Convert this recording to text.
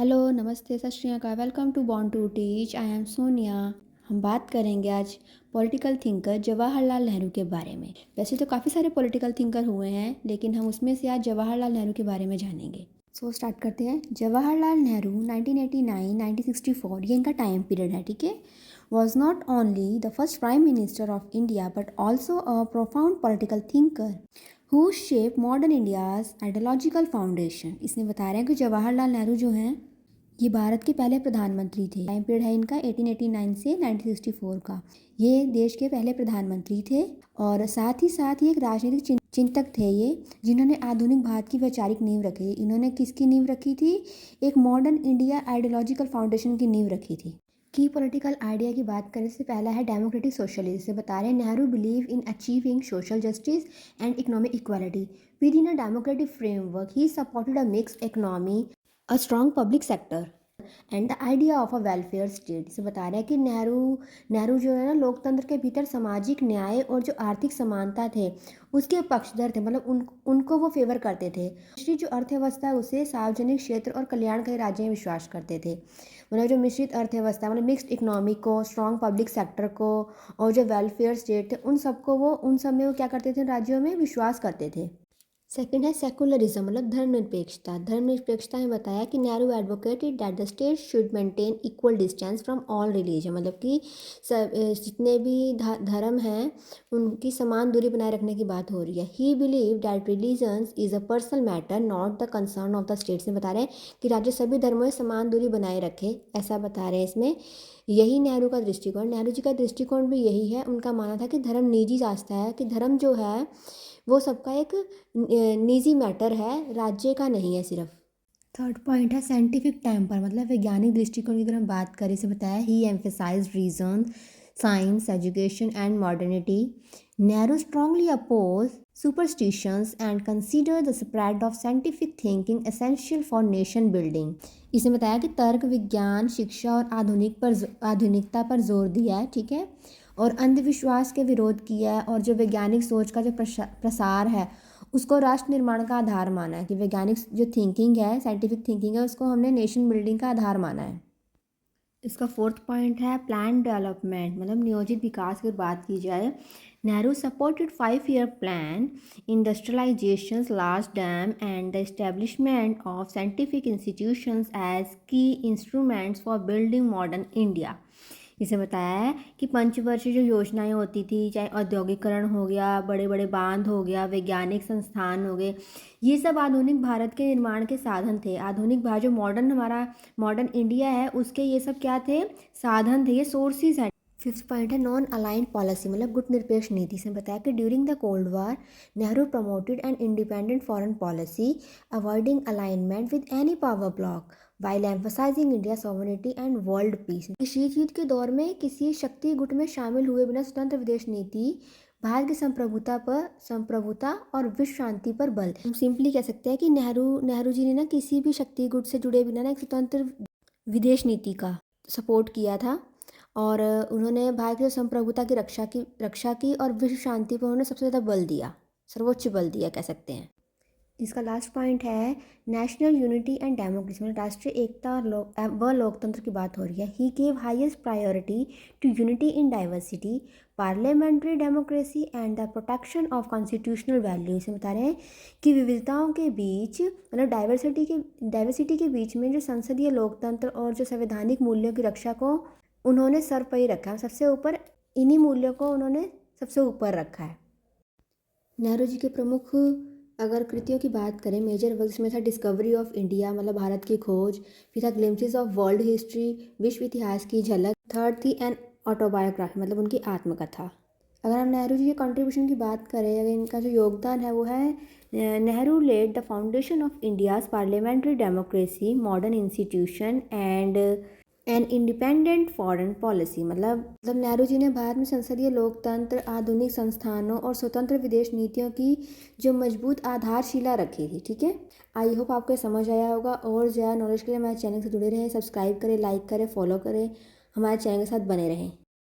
Hello, नमस्ते, सत श्री अकाल, welcome to Born to Teach. I am Sonia. हम बात करेंगे आज पॉलिटिकल थिंकर जवाहरलाल नेहरू के बारे में। वैसे तो काफ़ी सारे पॉलिटिकल थिंकर हुए हैं, लेकिन हम उसमें से आज जवाहरलाल नेहरू के बारे में जानेंगे। स्टार्ट करते हैं। जवाहरलाल नेहरू 1989-1964 ये इनका टाइम पीरियड है, ठीक है। Was not only the first prime minister of India but also a profound political thinker who shape modern India's ideological foundation. इसमें बता रहे हैं कि जवाहरलाल नेहरू जो हैं ये भारत के पहले प्रधानमंत्री थे। टाइम पीरियड है इनका 1889 से 1964 का। ये देश के पहले प्रधानमंत्री थे और साथ ही एक राजनीतिक चिंतक थे ये, जिन्होंने आधुनिक भारत की वैचारिक नींव रखी। इन्होंने किसकी नींव रखी थी? एक मॉडर्न इंडिया आइडियोलॉजिकल फाउंडेशन की नींव रखी थी। की पॉलिटिकल आइडिया की बात करें से पहला है डेमोक्रेटिक सोशलिस्ट। से बता रहे हैं Nehru believe in achieving social justice and economic equality with in a democratic framework. He supported a mixed economy, a strong public sector and the idea of a welfare state. से बता रहे हैं कि नेहरू जो है ना, लोकतंत्र के भीतर सामाजिक न्याय और जो आर्थिक समानता थे उसके पक्षधर थे। मतलब उनको वो फेवर करते थे। दूसरी जो अर्थव्यवस्था है उसे सार्वजनिक क्षेत्र और कल्याणकारी राज्य में विश्वास करते थे। मतलब जो मिश्रित अर्थव्यवस्था, मतलब मिक्स्ड इकोनॉमी को, स्ट्रॉन्ग पब्लिक सेक्टर को और जो वेलफेयर स्टेट थे उन सब में वो क्या करते थे, राज्यों में विश्वास करते थे। सेकंड है सेकुलरिज्म, मतलब धर्मनिरपेक्षता। धर्मनिरपेक्षता में बताया कि Nehru advocated that the state should maintain equal distance from all religion. मतलब कि जितने भी धर्म हैं उनकी समान दूरी बनाए रखने की बात हो रही है। ही believe that religions is a personal matter not the concern of the state. से बता रहे हैं कि राज्य सभी धर्मों में समान दूरी बनाए रखे, ऐसा बता रहे हैं इसमें। यही नेहरू का दृष्टिकोण, नेहरू जी का दृष्टिकोण भी यही है। उनका मानना था कि धर्म निजी आस्था है, कि धर्म जो है वो सबका एक निजी मैटर है, राज्य का नहीं है सिर्फ। थर्ड पॉइंट है साइंटिफिक टेम्पर, मतलब वैज्ञानिक दृष्टिकोण की अगर हम बात करें से बताया he emphasise reason, science, education and modernity. Nehru strongly oppose superstitions and consider the spread of scientific thinking essential for nation building. इसने बताया कि तर्क, विज्ञान, शिक्षा और आधुनिकता पर जोर दिया है, ठीक है, और अंधविश्वास के विरोध किया है, और जो वैज्ञानिक सोच का जो प्रसार है उसको राष्ट्र निर्माण का आधार माना है। कि वैज्ञानिक जो थिंकिंग है, साइंटिफिक थिंकिंग है, उसको हमने नेशन बिल्डिंग का आधार माना है। इसका फोर्थ पॉइंट है प्लान डेवलपमेंट, मतलब नियोजित विकास की बात की जाए। Nehru supported 5 year plan, industrialisation, large dam and the establishment of scientific institutions as key instruments for building modern India. इसे बताया है कि पंचवर्षीय जो योजनाएं होती थी, चाहे औद्योगिकरण हो गया, बड़े बड़े बांध हो गया, वैज्ञानिक संस्थान हो गए, ये सब आधुनिक भारत के निर्माण के साधन थे। आधुनिक भारत जो हमारा मॉडर्न इंडिया है उसके ये सब क्या थे, साधन थे, ये सोर्सेज हैं। फिफ्थ पॉइंट है नॉन अलाइंड पॉलिसी, मतलब गुट निरपेक्ष नीति। से बताया कि during the cold war Nehru promoted N independent foreign policy, avoiding alignment with any power block while emphasising India sovereignty and world peace. शीत युद्ध के दौर में किसी शक्ति गुट में शामिल हुए बिना स्वतंत्र विदेश नीति, भारत की संप्रभुता और विश्व शांति पर बल। हम सिंपली कह सकते हैं कि नेहरू जी ने ना किसी भी शक्ति गुट से जुड़े बिना ना एक स्वतंत्र विदेश नीति का सपोर्ट किया था, और उन्होंने भारत की संप्रभुता की रक्षा की और विश्व शांति पर उन्होंने सबसे ज़्यादा बल दिया, सर्वोच्च बल दिया कह सकते हैं। इसका लास्ट पॉइंट है नेशनल यूनिटी एंड डेमोक्रेसी, मतलब राष्ट्रीय एकता व लोकतंत्र की बात हो रही है। He gave highest priority to unity in diversity, parliamentary democracy and the protection of constitutional value. इसे बता रहे हैं कि विविधताओं के बीच, मतलब डाइवर्सिटी के बीच में जो संसदीय लोकतंत्र और जो संवैधानिक मूल्यों की रक्षा को उन्होंने सर्वोपरि रखा है। सबसे ऊपर इन्हीं मूल्यों को उन्होंने सबसे ऊपर रखा है। नेहरू जी के प्रमुख अगर कृतियों की बात करें, मेजर वर्क्स में था डिस्कवरी ऑफ इंडिया, मतलब भारत की खोज। फिर था ग्लिम्पसेस ऑफ वर्ल्ड हिस्ट्री, विश्व इतिहास की झलक। थर्ड थी एन ऑटोबायोग्राफी, मतलब उनकी आत्मकथा। अगर हम नेहरू जी के कंट्रीब्यूशन की बात करें, अगर इनका जो योगदान है वो है Nehru led the foundation of India's parliamentary democracy, modern institution and an independent foreign policy. मतलब नेहरू जी ने भारत में संसदीय लोकतंत्र, आधुनिक संस्थानों और स्वतंत्र विदेश नीतियों की जो मजबूत आधारशिला रखी थी, ठीक है। आई होप आपको समझ आया होगा। और ज़्यादा नॉलेज के लिए हमारे चैनल से जुड़े रहें, सब्सक्राइब करें, लाइक करें, फॉलो करें, हमारे चैनल के साथ बने रहें।